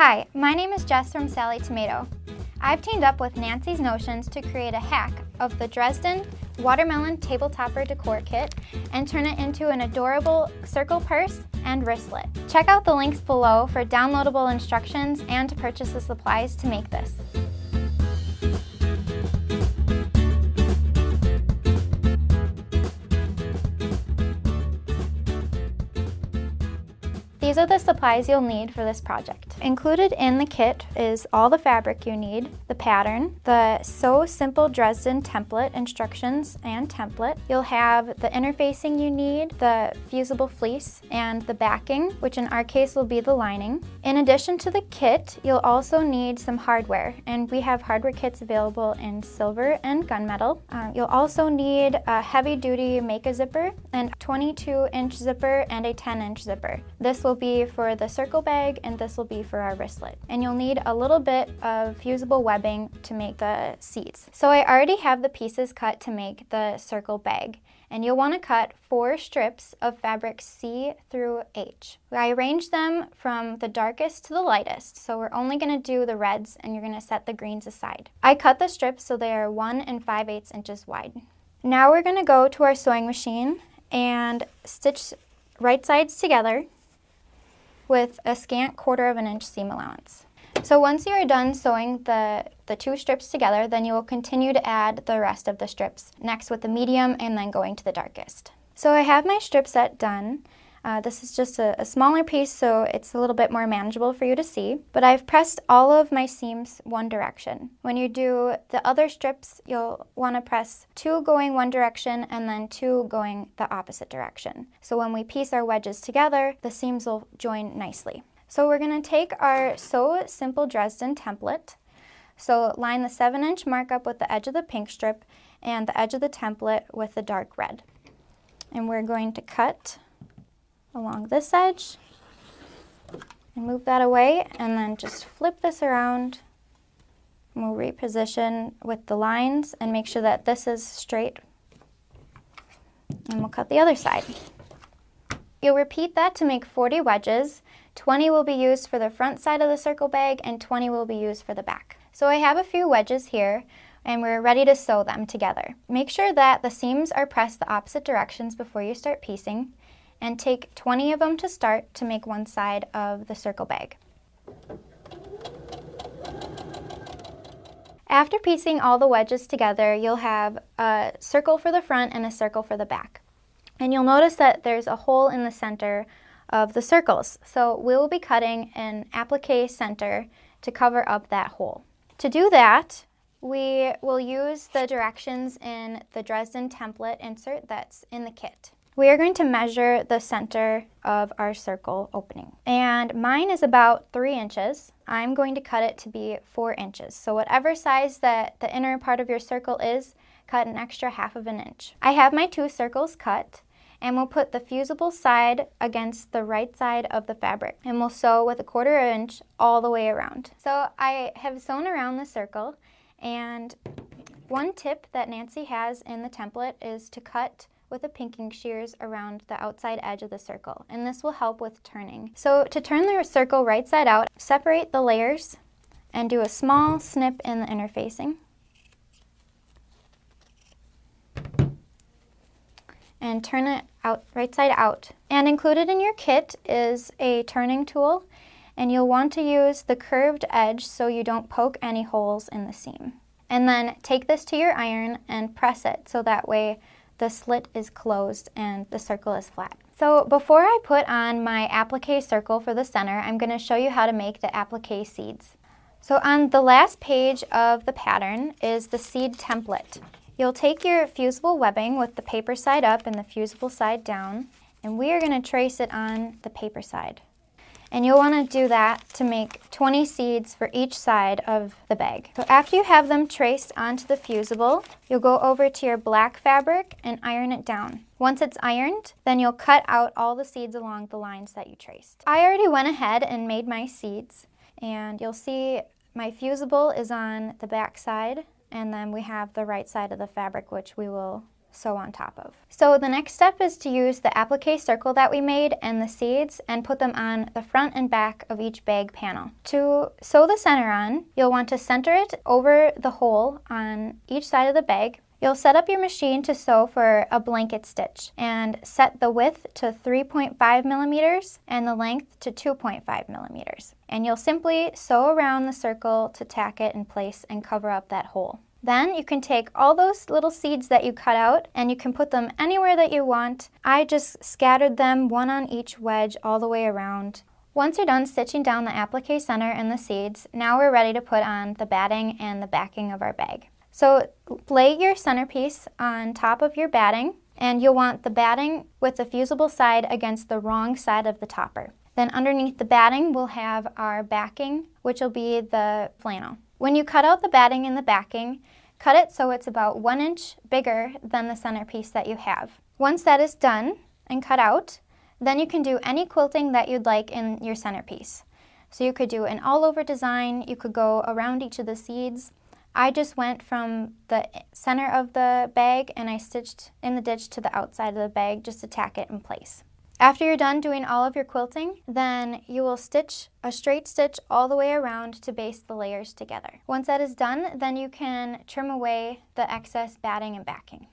Hi, my name is Jess from Sallie Tomato. I've teamed up with Nancy's Notions to create a hack of the Dresden Watermelon Tabletopper Decor Kit and turn it into an adorable circle purse and wristlet. Check out the links below for downloadable instructions and to purchase the supplies to make this. These are the supplies you'll need for this project. Included in the kit is all the fabric you need, the pattern, the So Simple Dresden template instructions and template. You'll have the interfacing you need, the fusible fleece, and the backing, which in our case will be the lining. In addition to the kit, you'll also need some hardware, and we have hardware kits available in silver and gunmetal. You'll also need a heavy-duty make-a-zipper, and 22-inch zipper, and a 10-inch zipper. This will be for the circle bag, and this will be for our wristlet. And you'll need a little bit of fusible webbing to make the seats. So I already have the pieces cut to make the circle bag, and you'll want to cut 4 strips of fabric C through H. I arranged them from the darkest to the lightest, so we're only going to do the reds and you're going to set the greens aside. I cut the strips so they are 1 5/8 inches wide. Now we're going to go to our sewing machine and stitch right sides together with a scant 1/4 inch seam allowance. So once you are done sewing the 2 strips together, then you will continue to add the rest of the strips, next with the medium and then going to the darkest. So I have my strip set done. This is just a smaller piece, so it's a little bit more manageable for you to see. But I've pressed all of my seams one direction. When you do the other strips, you'll want to press 2 going one direction and then 2 going the opposite direction. So when we piece our wedges together, the seams will join nicely. So we're going to take our So Simple Dresden template. So line the 7-inch markup with the edge of the pink strip and the edge of the template with the dark red. And we're going to cut along this edge and move that away, and then just flip this around, and we'll reposition with the lines and make sure that this is straight, and we'll cut the other side. You'll repeat that to make 40 wedges. 20 will be used for the front side of the circle bag and 20 will be used for the back. So I have a few wedges here and we're ready to sew them together. Make sure that the seams are pressed the opposite directions before you start piecing, and take 20 of them to start to make one side of the circle bag. After piecing all the wedges together, you'll have a circle for the front and a circle for the back. And you'll notice that there's a hole in the center of the circles. So we'll be cutting an applique center to cover up that hole. To do that, we will use the directions in the Dresden template insert that's in the kit. We are going to measure the center of our circle opening. And mine is about 3 inches. I'm going to cut it to be 4 inches. So whatever size that the inner part of your circle is, cut an extra 1/2 inch. I have my 2 circles cut, and we'll put the fusible side against the right side of the fabric. And we'll sew with a 1/4 inch all the way around. So I have sewn around the circle, and one tip that Nancy has in the template is to cut with the pinking shears around the outside edge of the circle, and this will help with turning. So to turn the circle right side out, separate the layers and do a small snip in the interfacing. And turn it out, right side out. And included in your kit is a turning tool, and you'll want to use the curved edge so you don't poke any holes in the seam. And then take this to your iron and press it so that way the slit is closed and the circle is flat. So before I put on my applique circle for the center, I'm going to show you how to make the applique seeds. So on the last page of the pattern is the seed template. You'll take your fusible webbing with the paper side up and the fusible side down, and we are going to trace it on the paper side. And you'll want to do that to make 20 seeds for each side of the bag. So after you have them traced onto the fusible, you'll go over to your black fabric and iron it down. Once it's ironed, then you'll cut out all the seeds along the lines that you traced. I already went ahead and made my seeds, and you'll see my fusible is on the back side, and then we have the right side of the fabric, which we will sew on top of. So the next step is to use the applique circle that we made and the seeds and put them on the front and back of each bag panel. To sew the center on, you'll want to center it over the hole on each side of the bag. You'll set up your machine to sew for a blanket stitch and set the width to 3.5 millimeters and the length to 2.5 millimeters. And you'll simply sew around the circle to tack it in place and cover up that hole. Then you can take all those little seeds that you cut out and you can put them anywhere that you want. I just scattered them one on each wedge all the way around. Once you're done stitching down the applique center and the seeds, now we're ready to put on the batting and the backing of our bag. So lay your centerpiece on top of your batting, and you'll want the batting with the fusible side against the wrong side of the topper. Then underneath the batting we'll have our backing, which will be the flannel. When you cut out the batting and the backing, cut it so it's about 1 inch bigger than the centerpiece that you have. Once that is done and cut out, then you can do any quilting that you'd like in your centerpiece. So you could do an all-over design, you could go around each of the seeds. I just went from the center of the bag and I stitched in the ditch to the outside of the bag just to tack it in place. After you're done doing all of your quilting, then you will stitch a straight stitch all the way around to base the layers together. Once that is done, then you can trim away the excess batting and backing.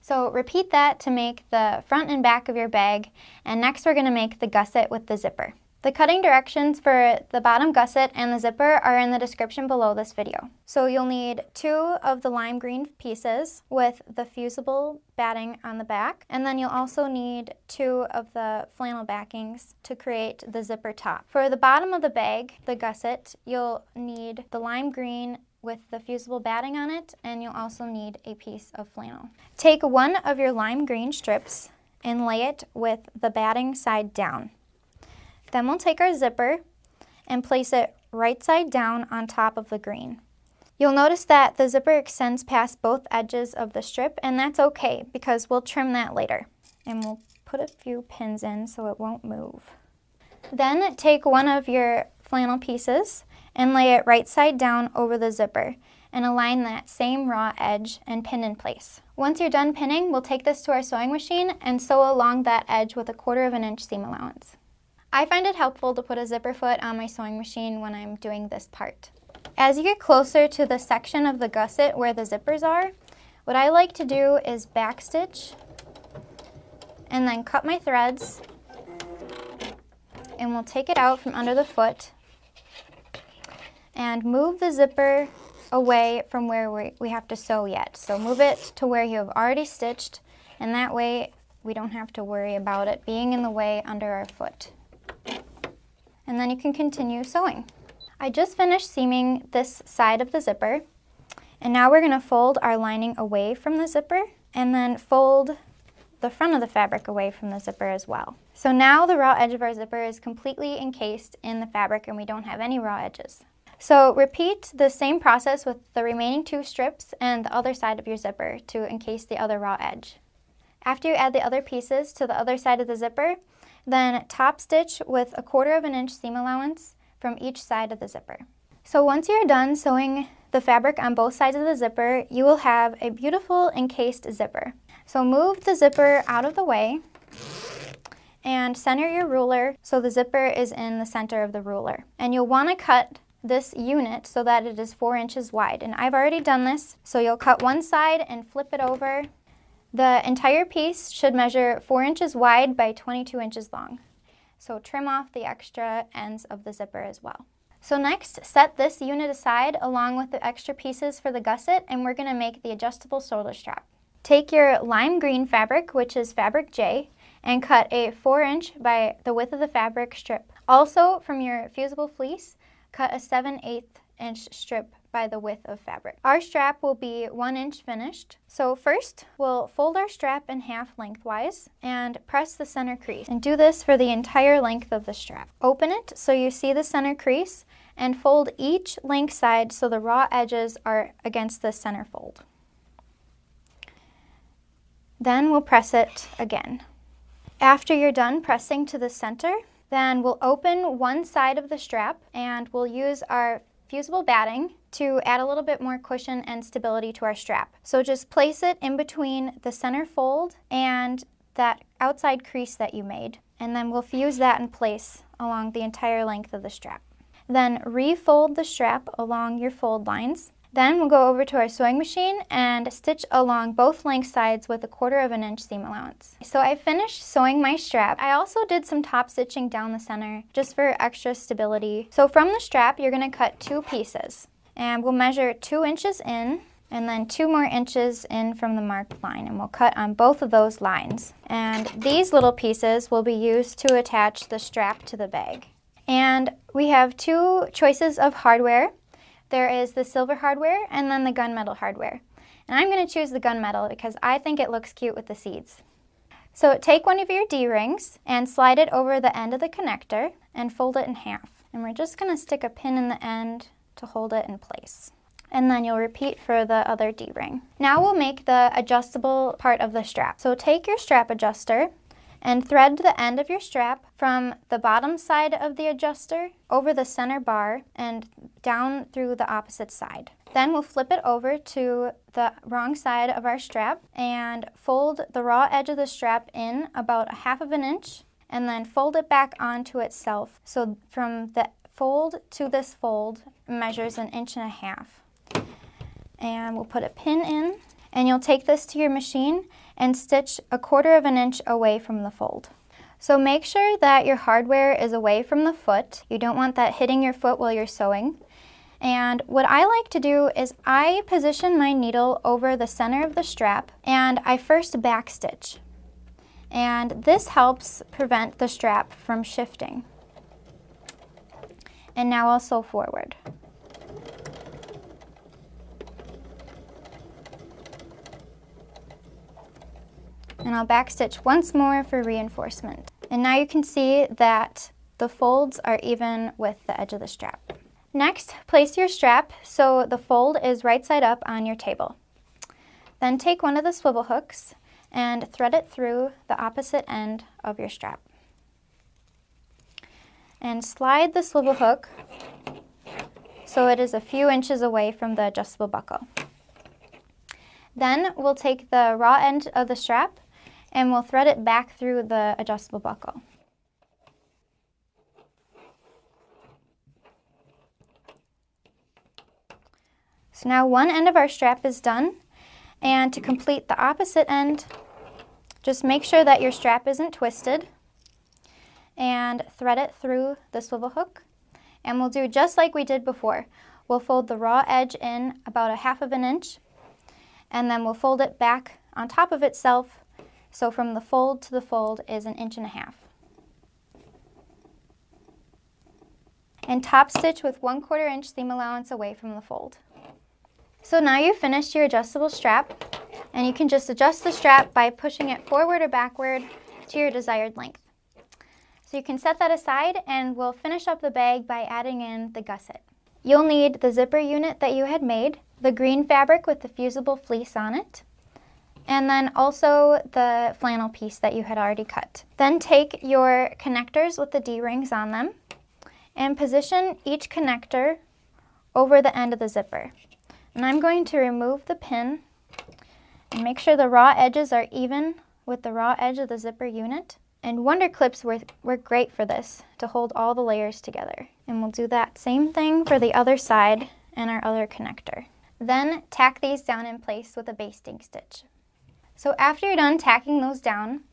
So repeat that to make the front and back of your bag, and next we're going to make the gusset with the zipper. The cutting directions for the bottom gusset and the zipper are in the description below this video. So you'll need 2 of the lime green pieces with the fusible batting on the back, and then you'll also need 2 of the flannel backings to create the zipper top. For the bottom of the bag, the gusset, you'll need the lime green with the fusible batting on it, and you'll also need a piece of flannel. Take one of your lime green strips and lay it with the batting side down. Then we'll take our zipper and place it right side down on top of the green. You'll notice that the zipper extends past both edges of the strip, and that's okay because we'll trim that later. And we'll put a few pins in so it won't move. Then take one of your flannel pieces and lay it right side down over the zipper and align that same raw edge and pin in place. Once you're done pinning, we'll take this to our sewing machine and sew along that edge with a 1/4 inch seam allowance. I find it helpful to put a zipper foot on my sewing machine when I'm doing this part. As you get closer to the section of the gusset where the zippers are, what I like to do is backstitch and then cut my threads, and we'll take it out from under the foot and move the zipper away from where we have to sew yet. So move it to where you have already stitched, and that way we don't have to worry about it being in the way under our foot. And then you can continue sewing. I just finished seaming this side of the zipper, and now we're going to fold our lining away from the zipper and then fold the front of the fabric away from the zipper as well. So now the raw edge of our zipper is completely encased in the fabric and we don't have any raw edges. So repeat the same process with the remaining 2 strips and the other side of your zipper to encase the other raw edge. After you add the other pieces to the other side of the zipper, then top stitch with a 1/4 inch seam allowance from each side of the zipper. So once you're done sewing the fabric on both sides of the zipper, you will have a beautiful encased zipper. So move the zipper out of the way and center your ruler so the zipper is in the center of the ruler. And you'll want to cut this unit so that it is 4 inches wide. And I've already done this, so you'll cut one side and flip it over. The entire piece should measure 4 inches wide by 22 inches long. So trim off the extra ends of the zipper as well. So next, set this unit aside along with the extra pieces for the gusset, and we're going to make the adjustable shoulder strap. Take your lime green fabric, which is fabric J, and cut a 4 inch by the width of the fabric strip. Also, from your fusible fleece, cut a 7/8 inch strip by the width of fabric. Our strap will be 1 inch finished. So first, we'll fold our strap in half lengthwise and press the center crease. And do this for the entire length of the strap. Open it so you see the center crease and fold each length side so the raw edges are against the center fold. Then we'll press it again. After you're done pressing to the center, then we'll open one side of the strap and we'll use our fusible batting to add a little bit more cushion and stability to our strap. So just place it in between the center fold and that outside crease that you made, and then we'll fuse that in place along the entire length of the strap. Then refold the strap along your fold lines. Then we'll go over to our sewing machine and stitch along both length sides with 1/4 inch seam allowance. So I finished sewing my strap. I also did some top stitching down the center just for extra stability. So from the strap, you're going to cut 2 pieces, and we'll measure 2 inches in and then 2 more inches in from the marked line, and we'll cut on both of those lines. And these little pieces will be used to attach the strap to the bag. And we have 2 choices of hardware. There is the silver hardware and then the gunmetal hardware. And I'm going to choose the gunmetal because I think it looks cute with the seeds. So take one of your D-rings and slide it over the end of the connector and fold it in half. And we're just going to stick a pin in the end to hold it in place. And then you'll repeat for the other D-ring. Now we'll make the adjustable part of the strap. So take your strap adjuster and thread the end of your strap from the bottom side of the adjuster over the center bar and down through the opposite side. Then we'll flip it over to the wrong side of our strap and fold the raw edge of the strap in about 1/2 inch and then fold it back onto itself. So from the fold to this fold measures 1.5 inches. And we'll put a pin in, and you'll take this to your machine and stitch 1/4 inch away from the fold. So make sure that your hardware is away from the foot. You don't want that hitting your foot while you're sewing. And what I like to do is I position my needle over the center of the strap and I first backstitch. And this helps prevent the strap from shifting. And now I'll sew forward. And I'll backstitch once more for reinforcement. And now you can see that the folds are even with the edge of the strap. Next, place your strap so the fold is right side up on your table. Then take one of the swivel hooks and thread it through the opposite end of your strap. And slide the swivel hook so it is a few inches away from the adjustable buckle. Then we'll take the raw end of the strap and we'll thread it back through the adjustable buckle. So now one end of our strap is done, and to complete the opposite end, just make sure that your strap isn't twisted and thread it through the swivel hook. And we'll do just like we did before. We'll fold the raw edge in about 1/2 inch, and then we'll fold it back on top of itself. So from the fold to the fold is 1.5 inches. And top stitch with 1/4 inch seam allowance away from the fold. So now you've finished your adjustable strap, and you can just adjust the strap by pushing it forward or backward to your desired length. So you can set that aside, and we'll finish up the bag by adding in the gusset. You'll need the zipper unit that you had made, the green fabric with the fusible fleece on it, and then also the flannel piece that you had already cut. Then take your connectors with the D-rings on them and position each connector over the end of the zipper. And I'm going to remove the pin and make sure the raw edges are even with the raw edge of the zipper unit. And Wonder Clips work great for this, to hold all the layers together. And we'll do that same thing for the other side and our other connector. Then tack these down in place with a basting stitch. So after you're done tacking those down,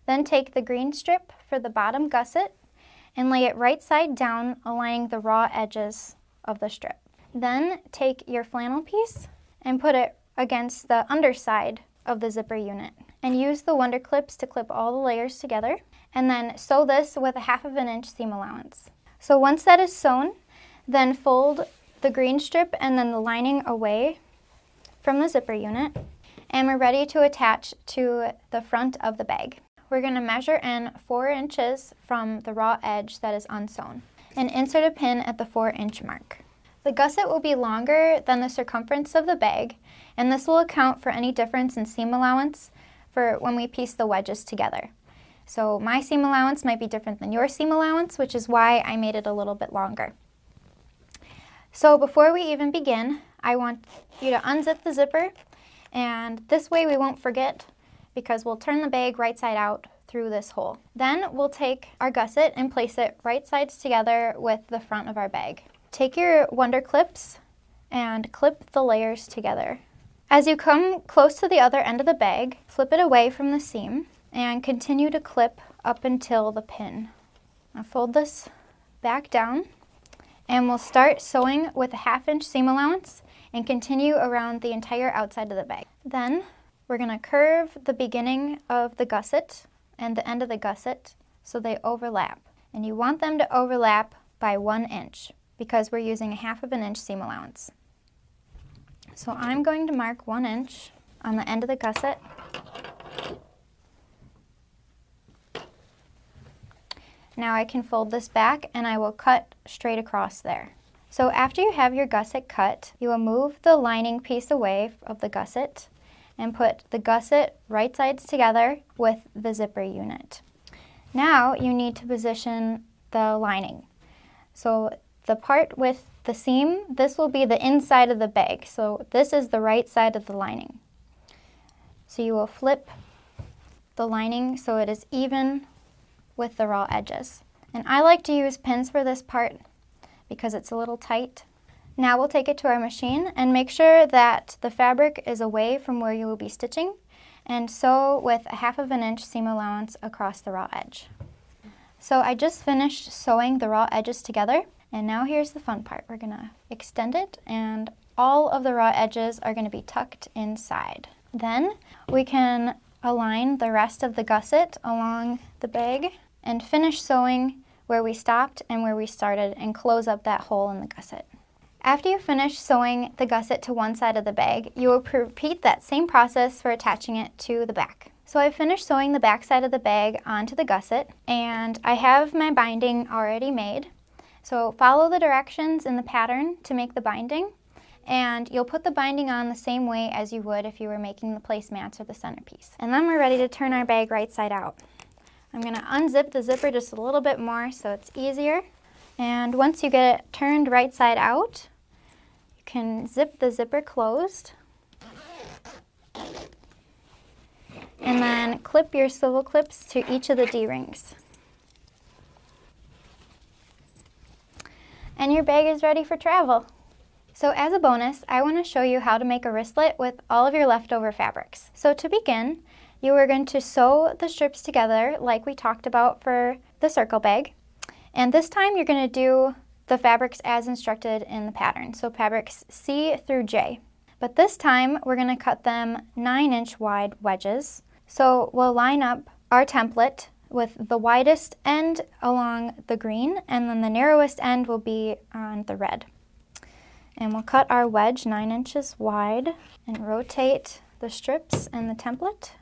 then take the green strip for the bottom gusset and lay it right side down, aligning the raw edges of the strip. Then take your flannel piece and put it against the underside of the zipper unit. And use the Wonder Clips to clip all the layers together. And then sew this with 1/2 inch seam allowance. So once that is sewn, then fold the green strip and then the lining away from the zipper unit. And we're ready to attach to the front of the bag. We're going to measure in 4 inches from the raw edge that is unsewn and insert a pin at the 4-inch mark. The gusset will be longer than the circumference of the bag, and this will account for any difference in seam allowance for when we piece the wedges together. So my seam allowance might be different than your seam allowance, which is why I made it a little bit longer. So before we even begin, I want you to unzip the zipper, and this way we won't forget because we'll turn the bag right side out through this hole. Then we'll take our gusset and place it right sides together with the front of our bag. Take your Wonder Clips and clip the layers together. As you come close to the other end of the bag, flip it away from the seam and continue to clip up until the pin. Now fold this back down and we'll start sewing with a 1/2 inch seam allowance and continue around the entire outside of the bag. Then we're going to curve the beginning of the gusset and the end of the gusset so they overlap. And you want them to overlap by 1 inch because we're using a 1/2 inch seam allowance. So I'm going to mark 1 inch on the end of the gusset. Now I can fold this back and I will cut straight across there. So after you have your gusset cut, you will move the lining piece away of the gusset and put the gusset right sides together with the zipper unit. Now you need to position the lining. So the part with the seam, this will be the inside of the bag. So this is the right side of the lining. So you will flip the lining so it is even with the raw edges. And I like to use pins for this part because it's a little tight. Now we'll take it to our machine and make sure that the fabric is away from where you will be stitching and sew with a 1/2 inch seam allowance across the raw edge. So I just finished sewing the raw edges together, and now here's the fun part. We're gonna extend it and all of the raw edges are gonna be tucked inside. Then we can align the rest of the gusset along the bag and finish sewing where we stopped and where we started and close up that hole in the gusset. After you finish sewing the gusset to one side of the bag, you will repeat that same process for attaching it to the back. So I finished sewing the back side of the bag onto the gusset, and I have my binding already made. So follow the directions in the pattern to make the binding, and you'll put the binding on the same way as you would if you were making the placemats or the centerpiece. And then we're ready to turn our bag right side out. I'm going to unzip the zipper just a little bit more so it's easier. And once you get it turned right side out, you can zip the zipper closed. And then clip your swivel clips to each of the D-rings. And your bag is ready for travel. So as a bonus, I want to show you how to make a wristlet with all of your leftover fabrics. So to begin, you are going to sew the strips together like we talked about for the circle bag. And this time you're going to do the fabrics as instructed in the pattern, so fabrics C through J. But this time we're going to cut them 9-inch wide wedges. So we'll line up our template with the widest end along the green, and then the narrowest end will be on the red. And we'll cut our wedge 9 inches wide and rotate the strips and the template.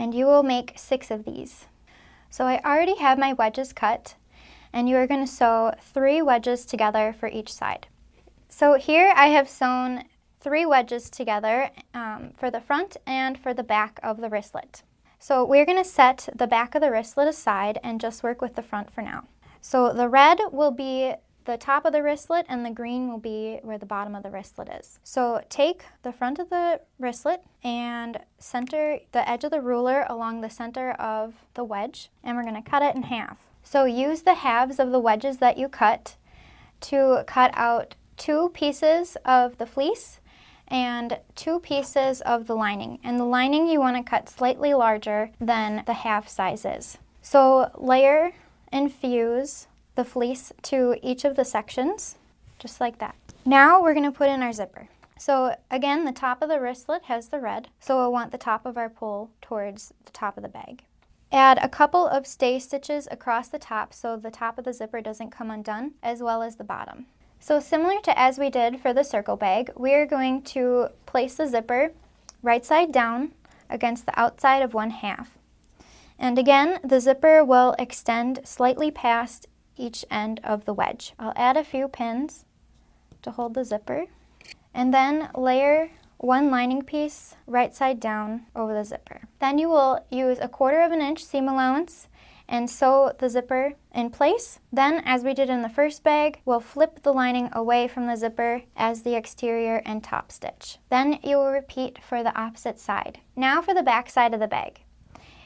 And you will make 6 of these. So I already have my wedges cut, and you are going to sew 3 wedges together for each side. So here I have sewn 3 wedges together for the front and for the back of the wristlet. So we're going to set the back of the wristlet aside and just work with the front for now. So the red will be the top of the wristlet and the green will be where the bottom of the wristlet is. So take the front of the wristlet and center the edge of the ruler along the center of the wedge, and we're going to cut it in half. So use the halves of the wedges that you cut to cut out 2 pieces of the fleece and 2 pieces of the lining. And the lining you want to cut slightly larger than the half sizes. So layer and fuse the fleece to each of the sections, just like that. Now we're going to put in our zipper. So again, the top of the wristlet has the red, so we'll want the top of our pull towards the top of the bag. Add a couple of stay stitches across the top so the top of the zipper doesn't come undone, as well as the bottom. So similar to as we did for the circle bag, we're going to place the zipper right side down against the outside of 1/2. And again, the zipper will extend slightly past each end of the wedge. I'll add a few pins to hold the zipper, and then layer 1 lining piece right side down over the zipper. Then you will use a 1/4 inch seam allowance and sew the zipper in place. Then, as we did in the first bag, we'll flip the lining away from the zipper as the exterior and top stitch. Then you will repeat for the opposite side. Now for the back side of the bag.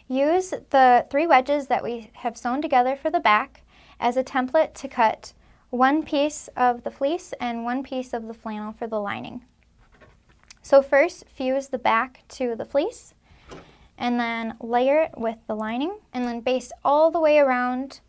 Use the 3 wedges that we have sewn together for the back as a template to cut 1 piece of the fleece and 1 piece of the flannel for the lining. So first, fuse the back to the fleece, and then layer it with the lining, and then baste all the way around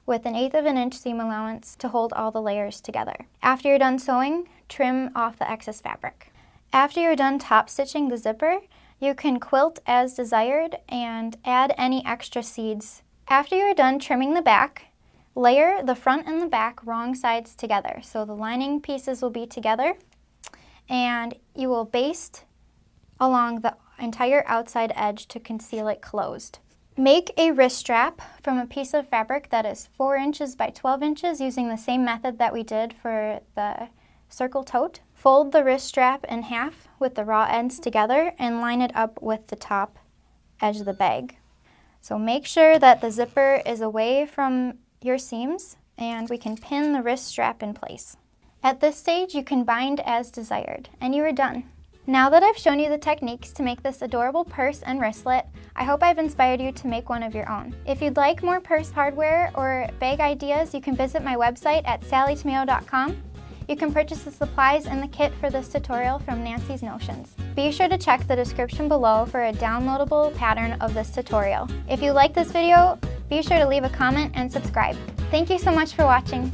with 1/8 of an inch seam allowance to hold all the layers together. After you're done sewing, trim off the excess fabric. After you're done top stitching the zipper, you can quilt as desired and add any extra seeds. After you're done trimming the back, layer the front and the back wrong sides together. So the lining pieces will be together, and you will baste along the entire outside edge to conceal it closed. Make a wrist strap from a piece of fabric that is 4 inches by 12 inches using the same method that we did for the circle tote. Fold the wrist strap in half with the raw ends together and line it up with the top edge of the bag. So make sure that the zipper is away from your seams, and we can pin the wrist strap in place. At this stage, you can bind as desired, and you are done. Now that I've shown you the techniques to make this adorable purse and wristlet, I hope I've inspired you to make one of your own. If you'd like more purse hardware or bag ideas, you can visit my website at sallietomato.com. You can purchase the supplies and the kit for this tutorial from Nancy's Notions. Be sure to check the description below for a downloadable pattern of this tutorial. If you like this video, be sure to leave a comment and subscribe. Thank you so much for watching.